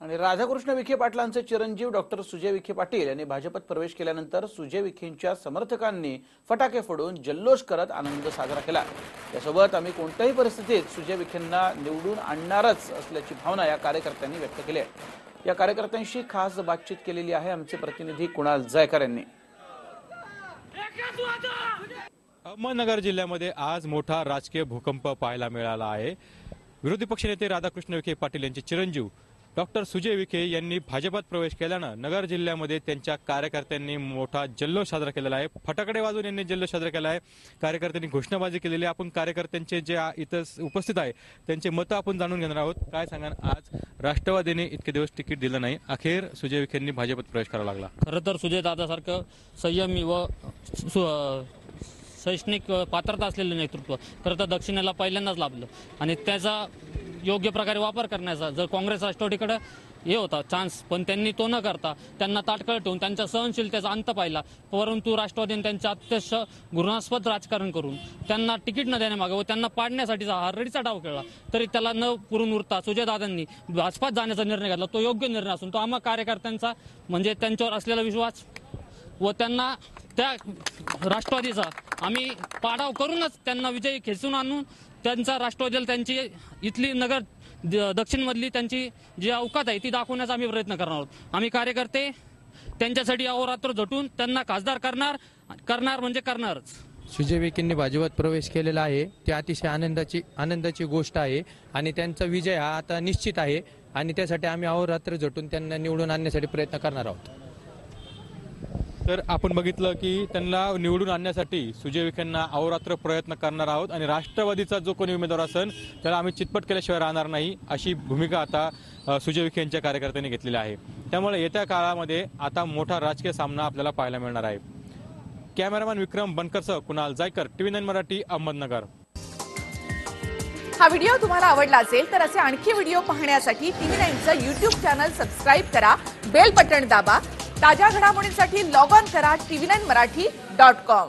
आणि राधाकृष्ण विखे पाटलांचे चिरंजीव डॉक्टर सुजय विखे पाटील यांनी भाजपत प्रवेश केल्यानंतर सुजय विखेंच्या समर्थकांनी फटाके फोडून जल्लोष करत आनंद साजरा केला। यासोबत आम्ही कोणत्याही परिस्थितीत सुजय विखेंना निवडून आणणारच असल्याची भावना या कार्यकर्त्यांनी व्यक्त केली आहे। या कार्यकर्त्यांशी खास बातचीत केलेली आहे आमचे प्रतिनिधी कुणाल जायकर यांनी। अहमदनगर जिल्ह्यामध्ये आज मोठा राजकीय भूकंप पाहायला मिळाला आहे। विरोधी पक्षनेते राधाकृष्ण विखे पाटील यांचे चिरंजीव डॉक्टर सुजय विखे यांनी भाजपात प्रवेश केल्यानं नगर जिल्ह्यामध्ये त्यांच्या कार्यकर्त्यांनी मोठा जल्लोष साजरा केलेला आहे। फटाकडे वाजवून यांनी जल्लोष साजरा केला आहे। कार्यकर्त्यांनी घोषणाबाजी केलेली आहे। आपण कार्यकर्त्यांचे जे इथं उपस्थित आहे त्यांचे मतं आपण जाणून घेणार आहोत। काय सांगाल, आज राष्ट्रवादीने इतके दिवस तिकीट दिलं नाही, अखेर सुजय विखेंनी भाजपात प्रवेश करावा लागला। खरं तर सुजय दादासारखं संयमी व शैक्षणिक पात्रता असलेलं नेतृत्व खरं तर दक्षिणेला पहिल्यांदाच लाभलं आणि त्याचा योग्य प्रकारे वापर करण्याचा जर काँग्रेस राष्ट्रवादीकडे हे होता चान्स, पण त्यांनी तो न करता त्यांना ताटकळ ठेवून त्यांच्या सहनशीलतेचा अंत पाहिला। परंतु राष्ट्रवादीने त्यांच्या अत्यंत घृणास्पद राजकारण करून त्यांना तिकीट न देण्यामागे व त्यांना पाडण्यासाठीचा हरडीचा डाव खेळला, तरी त्याला न पुरून उरता सुजयदादांनी भाजपात जाण्याचा निर्णय घेतला। तो योग्य निर्णय असून तो आम्हा कार्यकर्त्यांचा म्हणजे त्यांच्यावर असलेला विश्वास व त्यांना त्या राष्ट्रवादीचा आम्ही पाडाव करूनच त्यांना विजयी खेचून आणून त्यांचा राष्ट्रवादीला त्यांची इथली नगर दक्षिणमधली त्यांची जी अवकात आहे ती दाखवण्याचा आम्ही प्रयत्न करणार आहोत। आम्ही कार्यकर्ते त्यांच्यासाठी अहोरात्र झटून त्यांना खासदार करणार म्हणजे करणारच। सुजय विखेंनी भाजपात प्रवेश केलेला आहे, ती अतिशय आनंदाची गोष्ट आहे आणि त्यांचा विजय हा आता निश्चित आहे आणि त्यासाठी आम्ही अहोरात्र झटून त्यांना निवडून आणण्यासाठी प्रयत्न करणार आहोत। तर आपण बघितलं की त्यांना निवडून आणण्यासाठी सुजय विखेंना अहोरात्र प्रयत्न करणार आहोत आणि राष्ट्रवादीचा जो कोणी उमेदवार असेल त्याला आम्ही चितपट केल्याशिवाय राहणार नाही, अशी भूमिका आता सुजय विखे यांच्या कार्यकर्त्यांनी घेतलेली आहे। त्यामुळे येत्या काळामध्ये आता मोठा राजकीय सामना आपल्याला पाहायला मिळणार आहे। कॅमेरामॅन विक्रम बनकरसह कुणाल जायकर, TV9 मराठी, अहमदनगर। हा व्हिडिओ तुम्हाला आवडला असेल तर असे आणखी व्हिडिओ पाहण्यासाठी TV9चं YouTube चॅनल सबस्क्राइब करा, बेल बटन दाबा। ताज्या घडामोडींसाठी लॉग ऑन करा tv9marathi.com।